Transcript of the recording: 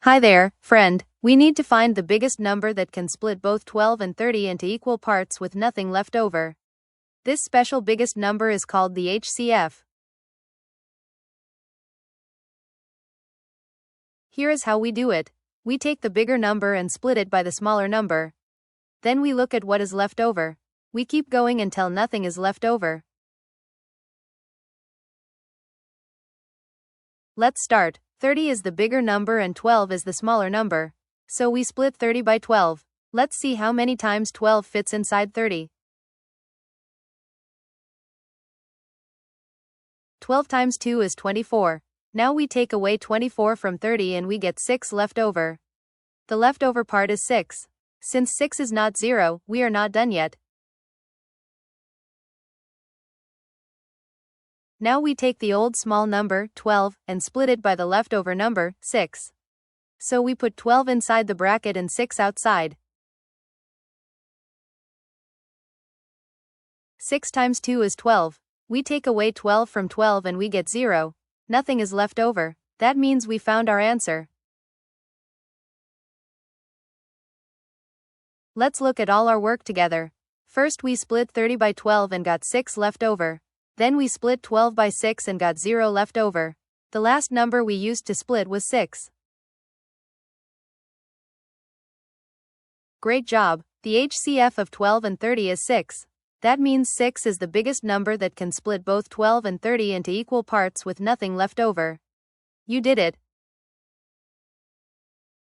Hi there, friend. We need to find the biggest number that can split both 12 and 30 into equal parts with nothing left over. This special biggest number is called the HCF. Here is how we do it. We take the bigger number and split it by the smaller number. Then we look at what is left over. We keep going until nothing is left over. Let's start. 30 is the bigger number and 12 is the smaller number. So we split 30 by 12. Let's see how many times 12 fits inside 30. 12 times 2 is 24. Now we take away 24 from 30 and we get 6 left over. The leftover part is 6. Since 6 is not 0, we are not done yet. Now we take the old small number, 12, and split it by the leftover number, 6. So we put 12 inside the bracket and 6 outside. 6 times 2 is 12. We take away 12 from 12 and we get 0. Nothing is left over. That means we found our answer. Let's look at all our work together. First we split 30 by 12 and got 6 left over. Then we split 12 by 6 and got 0 left over. The last number we used to split was 6. Great job! The HCF of 12 and 30 is 6. That means 6 is the biggest number that can split both 12 and 30 into equal parts with nothing left over. You did it!